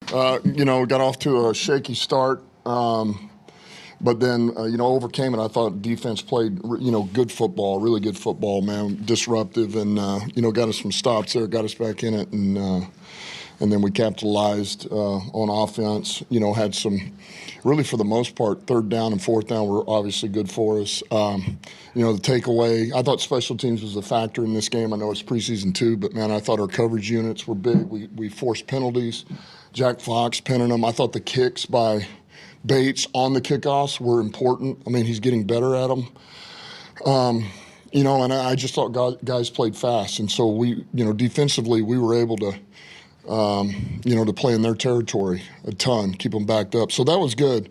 Got off to a shaky start, but then, overcame it. I thought defense played, good football, really good football, man, disruptive, and, got us some stops there, got us back in it, and then we capitalized on offense, had some, really for the most part, third down and fourth down were obviously good for us. The takeaway, I thought special teams was a factor in this game. I know it's preseason too, but, man, I thought our coverage units were big. We forced penalties. Jack Fox pinning them. I thought the kicks by Bates on the kickoffs were important. I mean, he's getting better at them. And I just thought guys played fast. And so we, defensively, we were able to, to play in their territory a ton, keep them backed up. So that was good.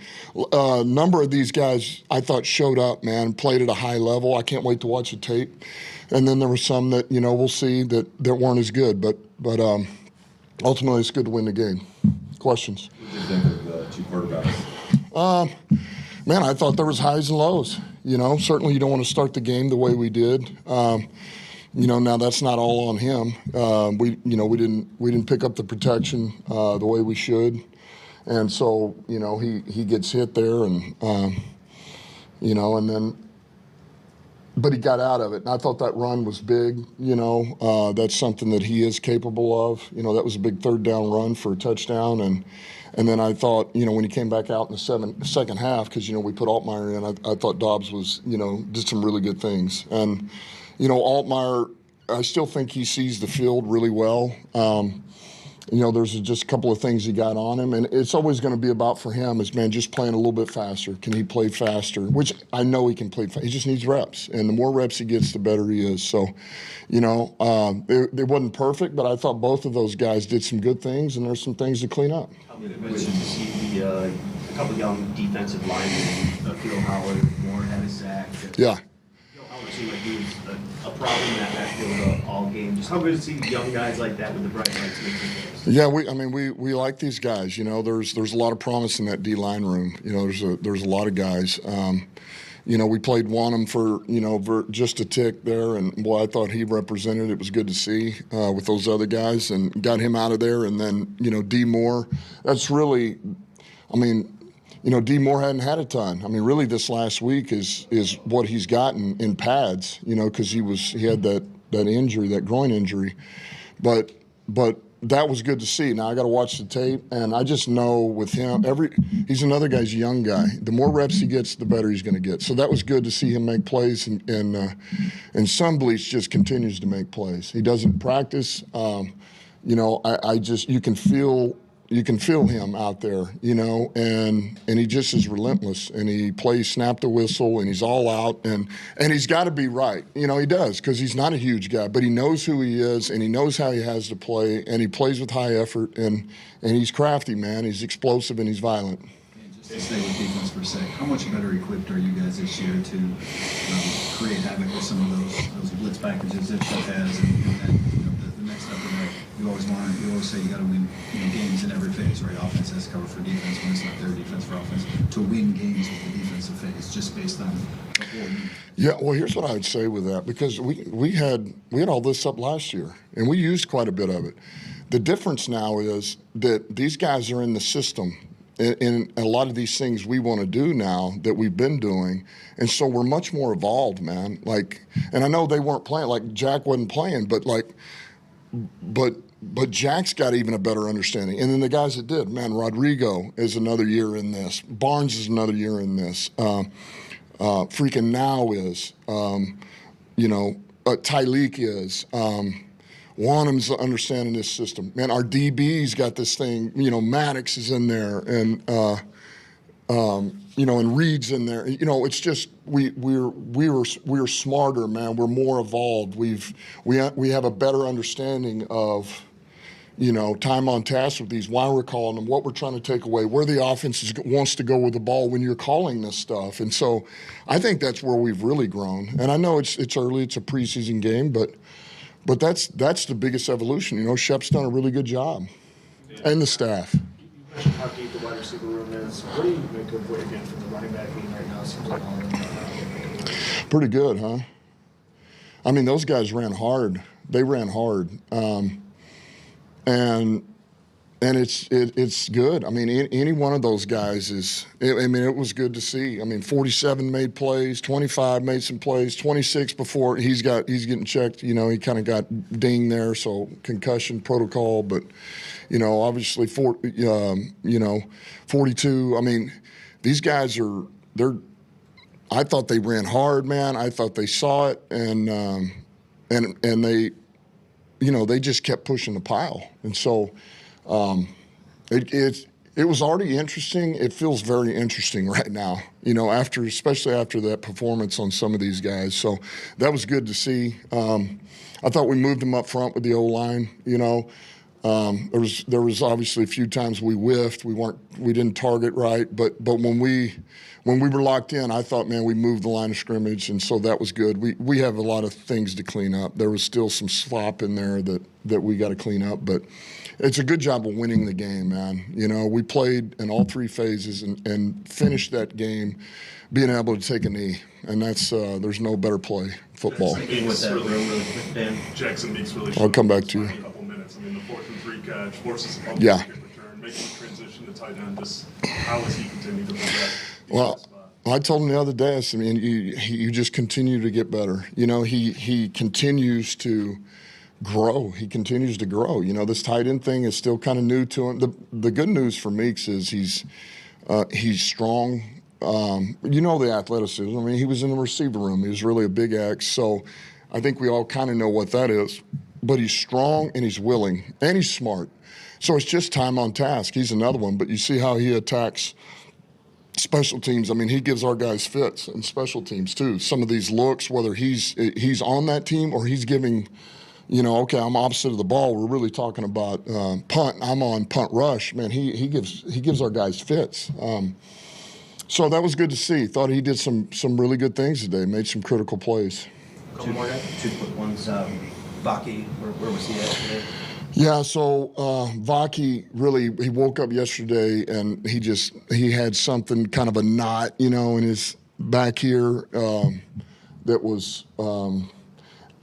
A number of these guys I thought showed up, man, played at a high level. I can't wait to watch the tape. And then there were some that, we'll see that weren't as good. But ultimately, it's good to win the game. Questions? What did you think of the two quarterbacks? Man, I thought there was highs and lows. Certainly you don't want to start the game the way we did. Now that's not all on him. We didn't pick up the protection the way we should, and so he gets hit there, and and then. But he got out of it, and I thought that run was big. That's something that he is capable of. That was a big third down run for a touchdown, and then I thought, when he came back out in the second half, because we put Altmaier in, I thought Dobbs was, did some really good things, and Altmaier, I still think he sees the field really well. There's just a couple of things he got on him, and it's always going to be about for him is, man, just playing a little bit faster. Can he play faster? Which I know he can play faster. He just needs reps, and the more reps he gets, the better he is. So, it wasn't perfect, but I thought both of those guys did some good things, and there's some things to clean up. How good it was to see a couple young defensive linemen, Keel Howard, Moore had a sack. Yeah. Howard seemed like he was a problem in that backfield all game. Just how good to see young guys like that with the bright lights making plays. Yeah, we like these guys. There's a lot of promise in that D-line room. There's a lot of guys. We played Wanham for just a tick there, and boy, I thought he represented. It was good to see with those other guys, and got him out of there. And then D Moore. That's really, D Moore hadn't had a ton. Really, this last week is what he's gotten in pads. Because he had that injury, that groin injury, but that was good to see. Now I got to watch the tape, and I just know with him, he's another guy's a young guy. The more reps he gets, the better he's going to get. So that was good to see him make plays, and Sunbleach just continues to make plays. He doesn't practice. You can feel him out there, and he just is relentless, and he plays snap the whistle, and he's all out, and he's got to be right. He does, because he's not a huge guy, but he knows who he is, and he knows how he has to play, and he plays with high effort, and he's crafty, man. He's explosive, and he's violent. Just to stay with defense for a sec, how much better equipped are you guys this year to create havoc with some of those blitz packages that Chuck has, and then the next step of that? You always say you got to win games in every phase, right? Offense has to cover for defense when it's not their defense for offense. To win games with the defensive phase, just based on the whole unit. Yeah, well, here's what I would say with that, because we had all this up last year, and we used quite a bit of it. The difference now is that these guys are in the system, and a lot of these things we want to do now that we've been doing, and so we're much more evolved, man. And I know they weren't playing, like Jack wasn't playing, but Jack's got even a better understanding. And then the guys that did, man, Rodrigo is another year in this. Barnes is another year in this. Freaking Now is. Tyleek is. Wanham's understanding this system. Man, our DB's got this thing. Maddox is in there, and and Reed's in there. It's just we're smarter, man. We're more evolved. We have a better understanding of time on task with these, why we're calling them, what we're trying to take away, where the offense wants to go with the ball when you're calling this stuff. And so I think that's where we've really grown. And I know it's early, it's a preseason game, but that's the biggest evolution. Shep's done a really good job, and the staff. You mentioned how deep the wide receiver room is. What do you make of what you're getting from the running back game right now? It seems like all of them. Pretty good, huh? Those guys ran hard. They ran hard. And And it's good. I mean, any one of those guys is. I mean, it was good to see. I mean, 47 made plays, 25 made some plays, 26 before he's getting checked. You know, he kind of got dinged there, so concussion protocol. But you know, obviously 42. I mean, these guys they're. I thought they ran hard, man. I thought they saw it, and they, you know, they just kept pushing the pile, and so. It was already interesting. It feels very interesting right now, you know, especially after that performance on some of these guys. So that was good to see. I thought we moved them up front with the O-line, you know. There was obviously a few times we whiffed. We didn't target right, but when we were locked in, I thought, man, we moved the line of scrimmage, and so that was good. We have a lot of things to clean up. There was still some slop in there that we got to clean up, but it's a good job of winning the game, man. You know, we played in all three phases and finished that game being able to take a knee, and that's there's no better play football. With that really quick, Dan. Jackson Meeks really. I'll come back to you. A couple minutes. I mean, the 4th and 3 catch forces a fumble kick return, making the transition to tight end. Just how has he continued to progress? Well, I told him the other day. I said, man, you just continue to get better. You know, he continues to grow. He continues to grow. You know, this tight end thing is still kind of new to him. The good news for Meeks is he's strong. You know, the athleticism. I mean, he was in the receiver room. He was really a big X. So I think we all kind of know what that is. But he's strong and he's willing and he's smart. So it's just time on task. He's another one. But you see how he attacks special teams. I mean, he gives our guys fits in special teams too. Some of these looks, whether he's on that team or he's giving, you know, okay, I'm opposite of the ball. We're really talking about punt. I'm on punt rush. Man, he gives our guys fits. So that was good to see. Thought he did some really good things today. Made some critical plays. Two quick ones. Baki, where was he at today? Yeah, so Vaki he woke up yesterday and he had something, kind of a knot, you know, in his back here that was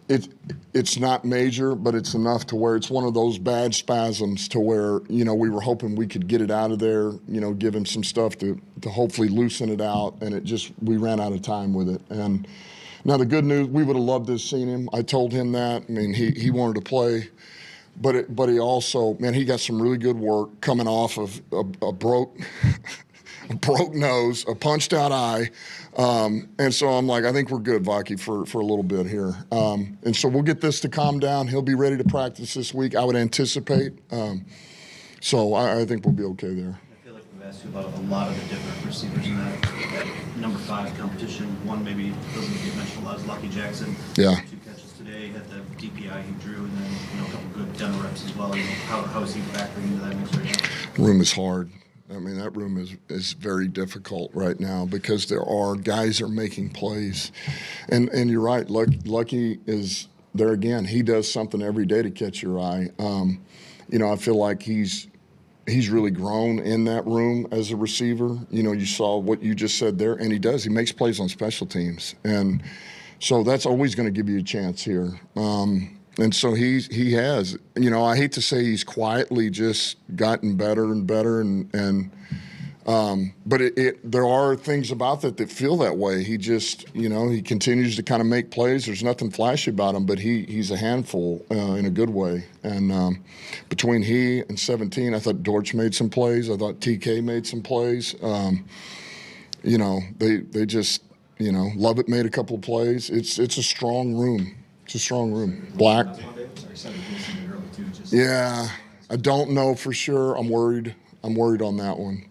it's not major, but it's enough to where it's one of those bad spasms to where, you know, we were hoping we could get it out of there, you know, give him some stuff to hopefully loosen it out, and we ran out of time with it. And now the good news, we would have loved to have seen him. I told him that. I mean, he wanted to play. But he also, man, he got some really good work coming off of a broke nose, a punched out eye. And so I'm like, I think we're good, Vaki, for a little bit here. And so we'll get this to calm down. He'll be ready to practice this week, I would anticipate. So I think we'll be okay there. I feel like we've asked you about a lot of the different receivers in that number 5 competition. One maybe doesn't get mentioned a lot is Lucky Jackson. Yeah. 2 catches today, had the DPI he drew, and then, you know, a couple good demo reps as well. You know, how is he factoring into that mix right now? Room is hard. I mean, that room is very difficult right now because guys are making plays. And you're right, Lucky is there again. He does something every day to catch your eye. You know, I feel like he's really grown in that room as a receiver. You know, you saw what you just said there, and he does. He makes plays on special teams. And so that's always going to give you a chance here. And so he has, you know, I hate to say he's quietly just gotten better and better, but there are things about that feel that way. He just, you know, he continues to kind of make plays. There's nothing flashy about him, but he's a handful in a good way. And between he and 17, I thought Dortch made some plays. I thought TK made some plays. You know, they just, you know, Lovett made a couple of plays. It's a strong room. It's a strong room. Black. Yeah, I don't know for sure. I'm worried on that one.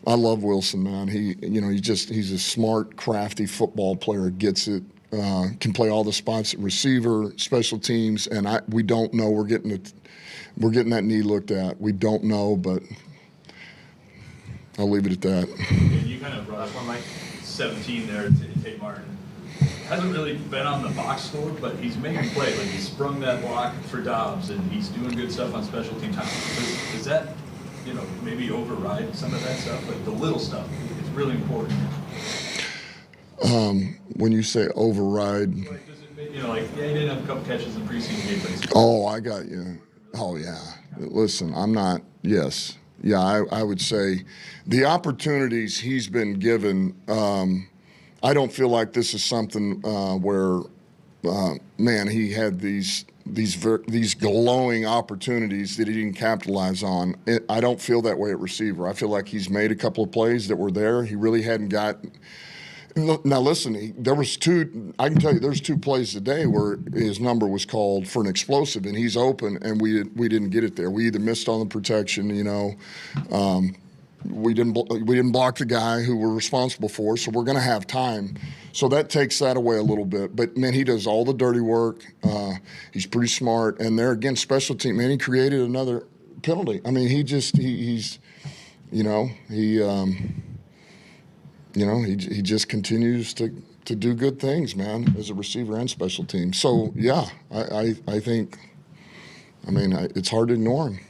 I love Wilson, man. He's a smart, crafty football player. Gets it. Can play all the spots at receiver, special teams, and we don't know. We're getting that knee looked at. We don't know, but I'll leave it at that. And you kind of brought up on like 17 there to Tate Martin. Hasn't really been on the box score, but he's making play. Like he sprung that block for Dobbs, and he's doing good stuff on special teams. Does that, you know, maybe override some of that stuff? Like the little stuff, it's really important. When you say override, Like, does it, you know, like, yeah, he didn't have a couple catches in preseason game, but oh, I got you. Oh yeah, Listen, I'm not. Yes, yeah. I would say the opportunities he's been given. I don't feel like this is something where, man, he had these glowing opportunities that he didn't capitalize on. I don't feel that way at receiver. I feel like he's made a couple of plays that were there. He really hadn't got. Now listen, there was two. I can tell you, there's 2 plays today where his number was called for an explosive, and he's open, and we didn't get it there. We either missed on the protection, we didn't block the guy who we're responsible for, so we're going to have time. So that takes that away a little bit. But man, he does all the dirty work. He's pretty smart, and there again, special team. Man, he created another penalty. I mean, he just he just continues to do good things, man, as a receiver and special team. So yeah, I think, it's hard to ignore him.